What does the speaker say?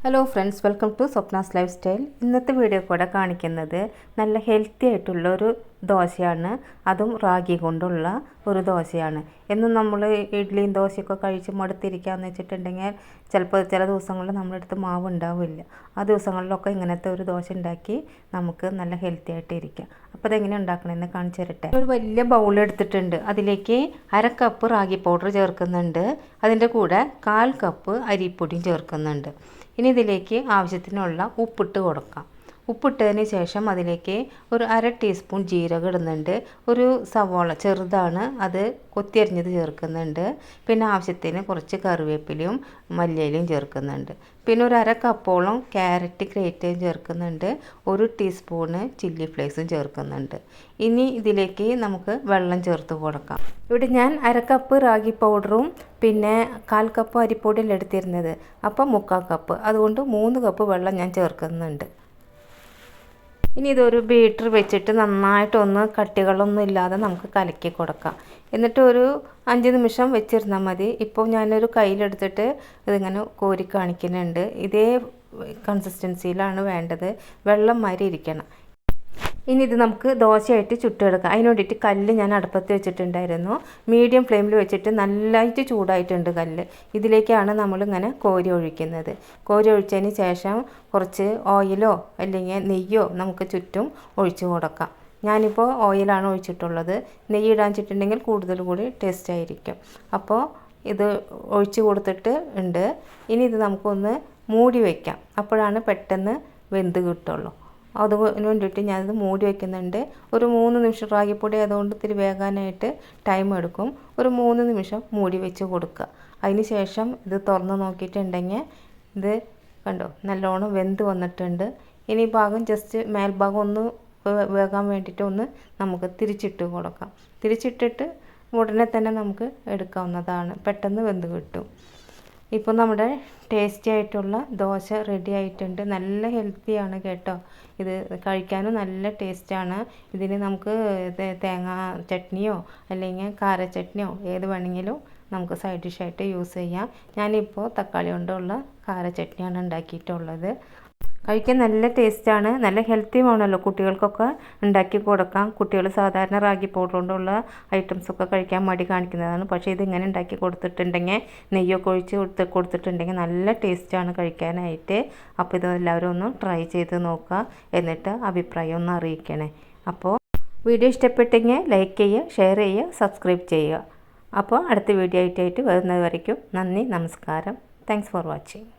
Hello friends, welcome to Swapna's lifestyle. ഇന്നത്തെ video കൂടെ കാണിക്കുന്നത് നല്ല ഹെൽത്തി ആയിട്ടുള്ള ഒരു ദോശയാണ്. അതും റാഗി കൊണ്ടുള്ള ഒരു ദോശയാണ്. എന്നും നമ്മൾ ഇഡ്ഡലിയും ദോശയൊക്കെ കഴിച്ച് മടുത്തിരിക്കാമെന്ന് വെച്ചിട്ടുണ്ടെങ്കിൽ ചിലപ്പോൾ ചില ദിവസങ്ങളിൽ നമ്മുടെ അടുത്ത് മാവ് ഉണ്ടാവില്ല. ആ ദിവസങ്ങളിലൊക്കെ ഇങ്ങനത്തെ ഒരു ദോശ ഉണ്ടാക്കി നമുക്ക് നല്ല ഹെൽത്തി ആയിട്ട് ഇരിക്കാം. അപ്പോൾ അതെങ്ങനെ ഉണ്ടാക്കണമെന്ന് കാണിച്ചു തരട്ടെ. ഒരു വലിയ ബൗൾ എടുത്തിട്ടുണ്ട്. അതിലേക്ക് 1/2 കപ്പ് റാഗി പൗഡർ ചേർക്കുന്നുണ്ട്. അതിൻ്റെ കൂടെ 1/4 കപ്പ് അരിപ്പൊടിയും ചേർക്കുന്നുണ്ട്. ഇനി ഇതിലേക്ക് ആവശ്യത്തിനുള്ള ഉപ്പിട്ട് കൊടുക്കാം. ഉപ്പിട്ടതിന് ശേഷം അതിലേക്ക് ഒരു 1/2 ടീസ്പൂൺ ജീരകം ഇടുന്നുണ്ട്. ഒരു സവോള ചെറുതാണ്, അത് കൊത്തിയരിഞ്ഞത് ചേർക്കുന്നുണ്ട്. പിന്നെ ആവശ്യത്തിന് കുറച്ച് കറിവേപ്പിലയും മല്ലിയിലയും ചേർക്കുന്നുണ്ട്. പിന്നെ ഒരു 1/2 കപ്പോളം ക്യാരറ്റ് ഗ്രേറ്റ് ചേർക്കുന്നുണ്ട്. 1 ടീസ്പൂണ് ചില്ലി ഫ്ലേക്സും ചേർക്കുന്നുണ്ട്. ഇനി ഇതിലേക്ക് നമുക്ക് വെള്ളം ചേർത്ത് കൊടുക്കാം. ഇവിടെ ഞാൻ 1/2 കപ്പ് റാഗി പൗഡറും പിന്നെ 1/4 കപ്പ് അരിപ്പൊടിയല്ല എടുത്തിരുന്നത്, അപ്പോൾ 3/4 കപ്പ്, അതുകൊണ്ട് 3 കപ്പ് വെള്ളം ഞാൻ ചേർക്കുന്നുണ്ട്. ഇനി ഇതൊരു ബീറ്റർ വെച്ചിട്ട് നന്നായിട്ടൊന്ന് കട്ടികളൊന്നും ഇല്ലാതെ നമുക്ക് കലക്കി കൊടുക്കാം. എന്നിട്ട് ഒരു 5 നിമിഷം വെച്ചിരുന്നാൽ മതി. ഇപ്പോൾ ഞാനൊരു കയ്യിലെടുത്തിട്ട് ഇതിങ്ങനെ കോരി കാണിക്കുന്നുണ്ട്. ഇതേ കൺസിസ്റ്റൻസിയിലാണ് വേണ്ടത്, വെള്ളം മാതിരി ഇരിക്കണം. ഇനി ഇത് നമുക്ക് ദോശയായിട്ട് ചുട്ടെടുക്കാം. അതിന് വേണ്ടിയിട്ട് കല്ല് ഞാൻ അടുപ്പത്ത് വെച്ചിട്ടുണ്ടായിരുന്നു. മീഡിയം ഫ്ലെയിമിൽ വെച്ചിട്ട് നല്ലതായിട്ട് ചൂടായിട്ടുണ്ട് കല്ല്. ഇതിലേക്കാണ് നമ്മളിങ്ങനെ കോരി ഒഴിക്കുന്നത്. കോരി ഒഴിച്ചതിന് ശേഷം കുറച്ച് ഓയിലോ അല്ലെങ്കിൽ നെയ്യോ നമുക്ക് ചുറ്റും ഒഴിച്ച് കൊടുക്കാം. ഞാനിപ്പോൾ ഓയിലാണ് ഒഴിച്ചിട്ടുള്ളത്. നെയ്യ് ഇടാൻ വെച്ചിട്ടുണ്ടെങ്കിൽ കൂടുതൽ കൂടി ടേസ്റ്റ് ആയിരിക്കും. അപ്പോൾ ഇത് ഒഴിച്ച് കൊടുത്തിട്ട് ഉണ്ട്. ഇനി ഇത് നമുക്കൊന്ന് മൂടി വയ്ക്കാം. അപ്പോഴാണ് പെട്ടെന്ന് വെന്ത് കിട്ടുള്ളൂ. അതിന് വേണ്ടിയിട്ട് ഞാനിത് മൂടി വയ്ക്കുന്നുണ്ട്. ഒരു 3 നിമിഷം, റാഗിപ്പൊടി ആയതുകൊണ്ട് ഇത്തിരി വേകാനായിട്ട് ടൈം എടുക്കും. ഒരു 3 നിമിഷം മൂടി വെച്ച് കൊടുക്കുക. അതിന് ശേഷം ഇത് തുറന്ന് നോക്കിയിട്ടുണ്ടെങ്കിൽ ഇത് കണ്ടോ നല്ലോണം വെന്ത് വന്നിട്ടുണ്ട്. ഇനി ഭാഗം ജസ്റ്റ് മേൽഭാഗം ഒന്ന് വേകാൻ വേണ്ടിയിട്ട് ഒന്ന് നമുക്ക് തിരിച്ചിട്ട് കൊടുക്കാം. തിരിച്ചിട്ടിട്ട് ഉടനെ തന്നെ നമുക്ക് എടുക്കാവുന്നതാണ്. പെട്ടെന്ന് വെന്ത് കിട്ടും. ഇപ്പോൾ നമ്മുടെ ടേസ്റ്റി ആയിട്ടുള്ള ദോശ റെഡി ആയിട്ടുണ്ട്. നല്ല ഹെൽത്തിയാണ് കേട്ടോ. ഇത് കഴിക്കാനും നല്ല ടേസ്റ്റാണ്. ഇതിന് നമുക്ക് തേങ്ങ ചട്നിയോ അല്ലെങ്കിൽ കാര ചട്നിയോ ഏത് വേണമെങ്കിലും നമുക്ക് സൈഡ് ഡിഷായിട്ട് യൂസ് ചെയ്യാം. ഞാനിപ്പോൾ തക്കാളി കൊണ്ടുള്ള കാര ചട്നിയാണ് ഉണ്ടാക്കിയിട്ടുള്ളത്. കഴിക്കാൻ നല്ല ടേസ്റ്റാണ്, നല്ല ഹെൽത്തിയുമാണല്ലോ. കുട്ടികൾക്കൊക്കെ ഉണ്ടാക്കി കൊടുക്കാം. കുട്ടികൾ സാധാരണ റാഗി പൗഡർ കൊണ്ടുള്ള ഐറ്റംസൊക്കെ കഴിക്കാൻ മടി കാണിക്കുന്നതാണ്. പക്ഷേ ഇതിങ്ങനെ ഉണ്ടാക്കി കൊടുത്തിട്ടുണ്ടെങ്കിൽ, നെയ്യൊക്കെ ഒഴിച്ച് കൊടുത്തിട്ടുണ്ടെങ്കിൽ നല്ല ടേസ്റ്റാണ് കഴിക്കാനായിട്ട്. അപ്പോൾ ഇത് എല്ലാവരും ഒന്ന് ട്രൈ ചെയ്ത് നോക്കുക. എന്നിട്ട് അഭിപ്രായം ഒന്ന് അറിയിക്കണേ. അപ്പോൾ വീഡിയോ ഇഷ്ടപ്പെട്ടെങ്കിൽ ലൈക്ക് ചെയ്യുക, ഷെയർ ചെയ്യുക, സബ്സ്ക്രൈബ് ചെയ്യുക. അപ്പോൾ അടുത്ത വീഡിയോ ആയിട്ട് വരുന്നത് വരയ്ക്കും നന്ദി, നമസ്കാരം. Thanks for watching.